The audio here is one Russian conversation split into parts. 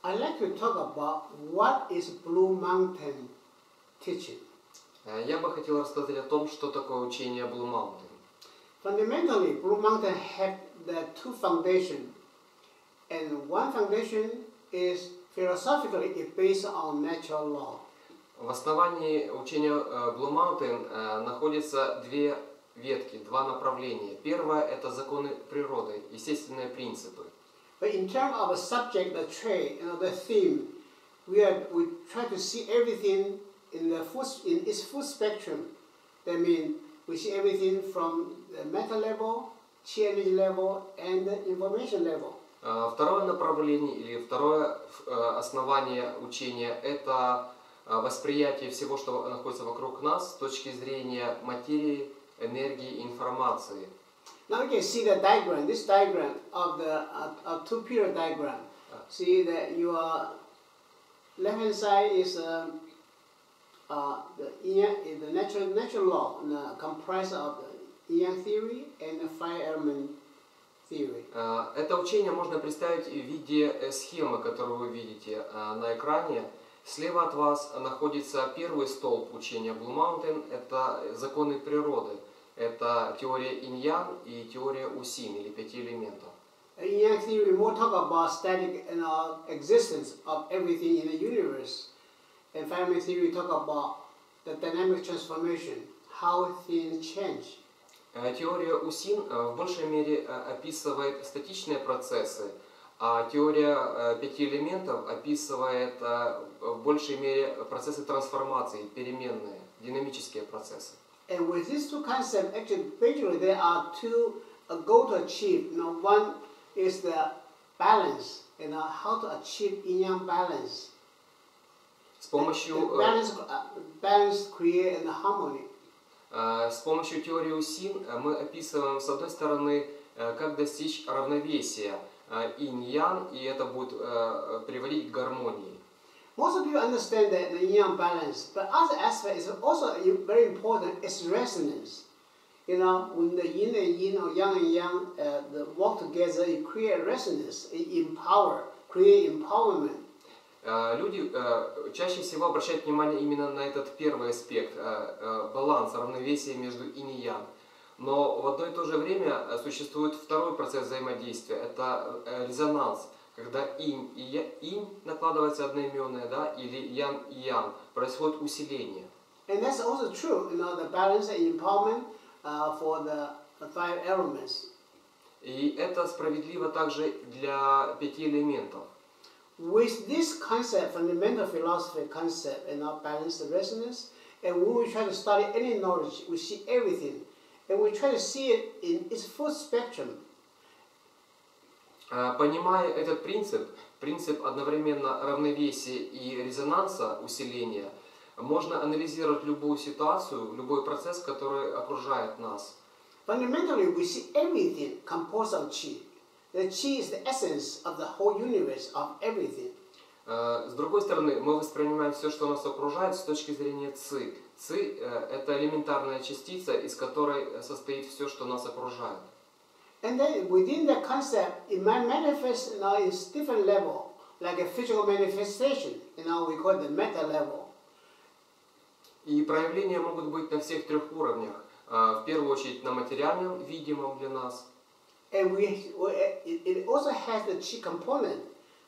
I'd like to talk about what is Blue Mountain teaching. Я бы хотел рассказать о том, что такое учение Блу Маунтин. Fundamentally, Blue Mountain have the two foundations, and one foundation is philosophically based on natural law. В основании учения Блу Маунтин находятся две ветки, два направления. Первое – это законы природы, естественные принципы. But in terms of a subject, the trait, the theme, we try to see everything in its full spectrum. That means we see everything from the matter level, chi energy level, and the information level. Второе направление или второе основание учения – это восприятие всего, что находится вокруг нас с точки зрения материи, энергии и информации. Now you can see the diagram. This diagram of the two-period diagram. See that your left-hand side is the natural law, comprised of the yang theory and the five element theory. Это учение можно представить в виде схемы, которую вы видите на экране. Слева от вас находится первый столб учения Блу Маунтин. Это законы природы. Это теория инь-ян и теория усин, или 5 элементов. Yang theory more talk about static existence of everything in the universe. And five theory talk about the dynamic transformation, how things change. Теория усин в большей мере описывает статичные процессы, а теория 5 элементов описывает в большей мере процессы трансформации, переменные, динамические процессы. And with these two concepts, actually, basically there are two goals to achieve. One is the balance, how to achieve yin-yang balance. С помощью balance create and harmony. С помощью теории усин мы описываем, с одной стороны, как достичь равновесия инь-ян, и это будет приводить к гармонии. Most of you understand that the yin balance, but other aspect is also very important. It's resonance. When the yin and yin or yang and yang work together, it create resonance, it empower, create empowerment. Люди чаще всего обращают внимание именно на этот первый аспект, баланс, равновесие между инь и ян. Но в одно и то же время существует второй процесс взаимодействия, это резонанс. Когда инь и накладывается одноименное, да, или ян и ян, происходит усиление. And that's also true, the balance and empowerment for the five elements. И это справедливо также для 5 элементов. With this concept, fundamental philosophy concept, balance the resonance, and when we try to study any knowledge, we see everything, and we try to see it in its full spectrum. Понимая этот принцип одновременно равновесия и резонанса, усиления, можно анализировать любую ситуацию, любой процесс, который окружает нас. Fundamentally, we see everything composed of qi. The qi is the essence of the whole universe, of everything. С другой стороны, мы воспринимаем все, что нас окружает, с точки зрения ци. Ци – это элементарная частица, из которой состоит все, что нас окружает. And then within the concept, it might manifest in different level, like a physical manifestation. We call it the meta level. И проявления могут быть на всех 3 уровнях. В первую очередь на материальном, видимом для нас. And it also has the chi component.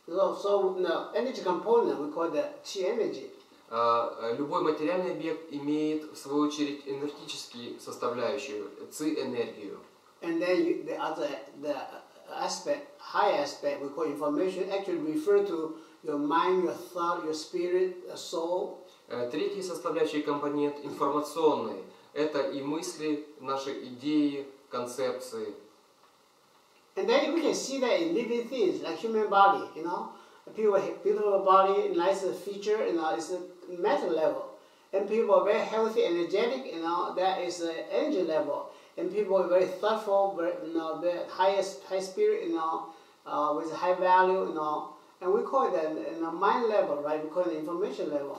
So the energy component, we call the chi energy. Любой материальный объект имеет, в свою очередь, энергетическую составляющую, ци-энергию. And then the aspect, high aspect, we call information, actually refer to your mind, your thought, your spirit, your soul. Третий составляющий компонент информационный. Это и мысли, наши идеи, концепции. And then we can see that in living things, like human body, People have beautiful body, nice feature, it's a mental level. And people are very healthy, energetic, that is the energy level. And people are very thoughtful, very high spirit, with high value, and we call it the mind level, right? We call it the information level.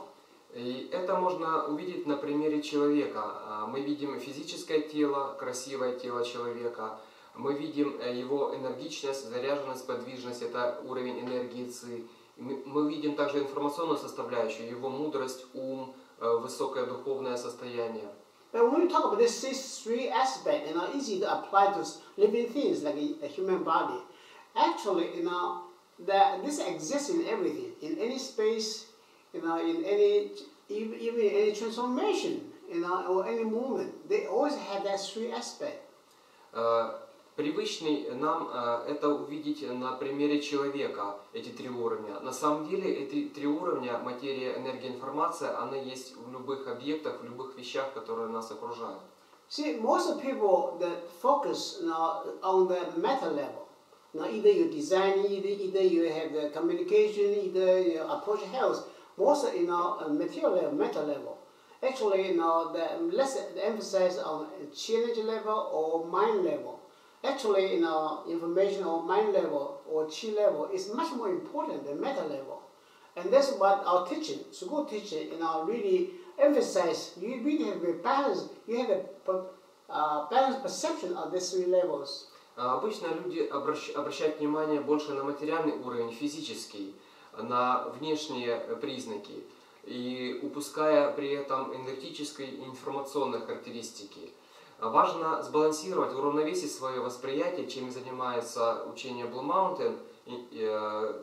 И это можно увидеть на примере человека. Мы видим физическое тело, красивое тело человека. Мы видим его энергичность, заряженность, подвижность, это уровень энергии ци. Мы видим также информационную составляющую, его мудрость, ум, высокое духовное состояние. But when we talk about this three aspects, easy to apply to living things like a human body. Actually, that this exists in everything, in any space, in any, even in any transformation, or any movement. They always have that three aspects. Привычный нам это увидеть на примере человека, эти три уровня. На самом деле эти три уровня, материя, энергия, информация, она есть в любых объектах, в любых вещах, которые нас окружают. See, most of people that focus on the meta level. Either you design, either you have the communication, either you approach health. Most material level, meta level. Actually, the less emphasis on energy level or mind level. Actually, information on mind level or chi level is much more important than meta level. And that's what our teaching, school teaching, really emphasize. You really have a balance. You have a balanced perception of these three levels. Обычно люди обращают внимание больше на материальный уровень, физический, на внешние признаки, и упуская при этом энергетические и информационные характеристики. Важно сбалансировать, уравновесить свое восприятие, чем занимается учение Блу Маунтин,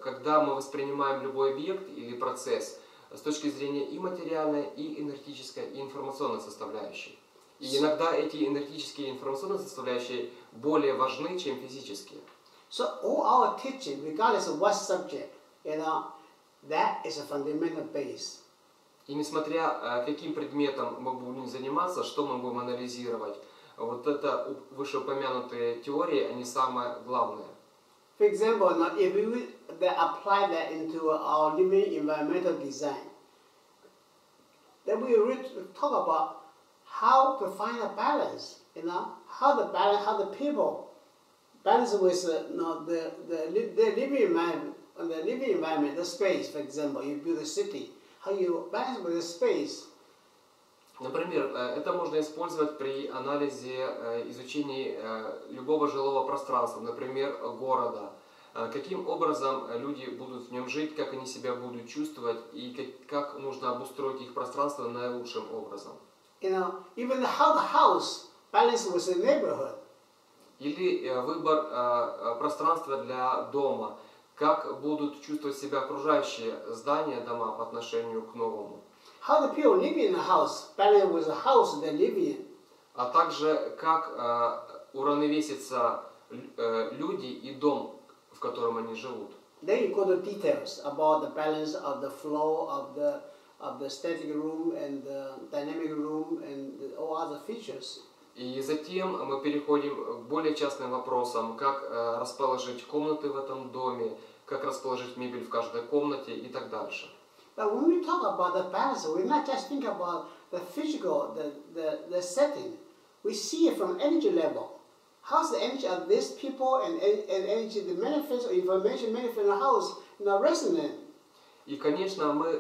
когда мы воспринимаем любой объект или процесс с точки зрения и материальной, и энергетической, и информационной составляющей. И иногда эти энергетические и информационные составляющие более важны, чем физические. So all our teaching, regardless of what subject, that is a fundamental base. И несмотря каким предметом мы будем заниматься, что мы будем анализировать, вот это вышеупомянутые теории, они самые главные. For example, if we would apply that into our living environmental design, then we will talk about how to find a balance, how the people balance with the living environment, the space. For example, you build a city, how you balance with the space. Например, это можно использовать при анализе, изучении любого жилого пространства, например, города. Каким образом люди будут в нем жить, как они себя будут чувствовать и как нужно обустроить их пространство наилучшим образом. Even how the house balance with the neighborhood. Или выбор пространства для дома, как будут чувствовать себя окружающие здания, дома по отношению к новому. How the people live in the house balance with the house they live in. А также как уравновесятся люди и дом, в котором они живут. Then you go to details about the balance of the flow of the static room and the dynamic room and all other features. И затем мы переходим к более частным вопросам, как расположить комнаты в этом доме, как расположить мебель в каждой комнате и так дальше. But when we talk about the balance, we not just think about the physical, the setting. We see it from energy level. How's the energy of these people and energy, the manifest or information manifest in the house, resonant? И, конечно, мы,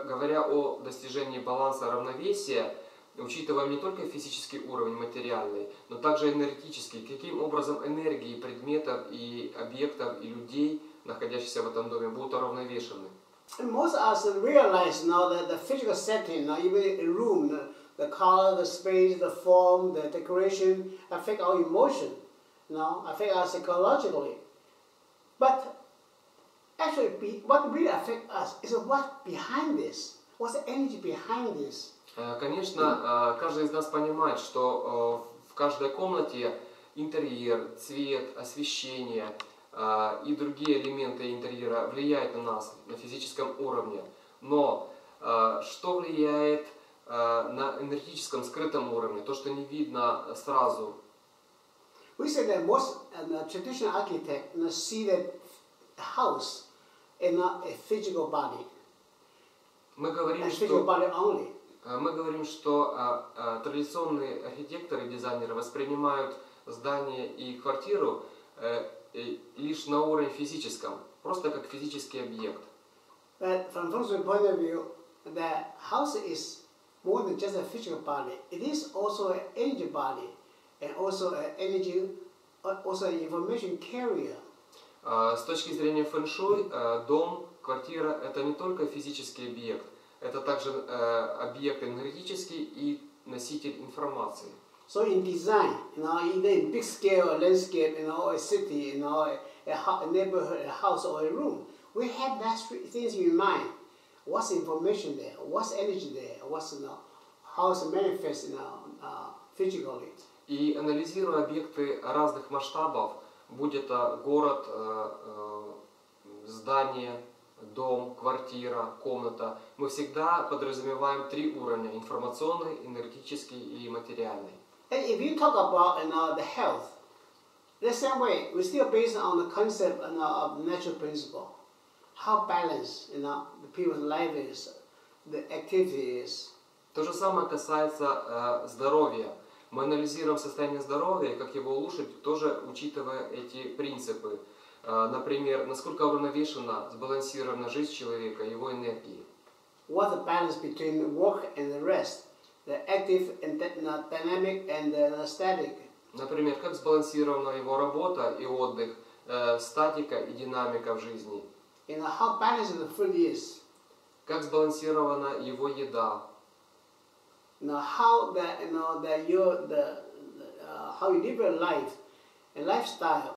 говоря о достижении баланса, равновесия, учитываем не только физический уровень материальный, но также энергетический. Каким образом энергии предметов и объектов и людей, находящихся в этом доме, будут уравновешены. And most of us realize now that the physical setting, even a room, the color, the space, the form, the decoration affect our emotion, affect us psychologically. But actually, what really affects us is what behind this. What's the energy behind this? Конечно, каждый из нас понимает, что в каждой комнате интерьер, цвет, освещение и другие элементы интерьера влияют на нас на физическом уровне. Но что влияет на энергетическом скрытом уровне, то, что не видно сразу? We say that most traditional architects see that house is not a physical body. Мы говорим, что традиционные архитекторы и дизайнеры воспринимают здание и квартиру лишь на уровне физическом, просто как физический объект. But from Fengshui point of view, the house is more than just a physical body. It is also an energy body, and also an energy, also an information carrier. С точки зрения фэншуй, дом, квартира – это не только физический объект, это также объект энергетический и носитель информации. So in design, either in big scale or landscape, or a city, a neighborhood, a house or a room, we have that things in mind. What's information there? What's energy there? How it's manifest, physically. И анализируя объекты разных масштабов, будь это город, здание, дом, квартира, комната, мы всегда подразумеваем три уровня: информационный, энергетический и материальный. And if you talk about the health, the same way, we're still based on the concept of natural principle. How balanced the people's life is, the activity is. То же самое касается здоровья. Мы анализируем состояние здоровья, как его улучшить, тоже учитывая эти принципы. Например, насколько уравновешена, сбалансирована жизнь человека, его энергии. What's the balance between work and the rest, the active and dynamic and the static? Например, как сбалансирована его работа и отдых, статика и динамика в жизни. How balanced the food is. Как сбалансирована его еда. How how you live your life, a lifestyle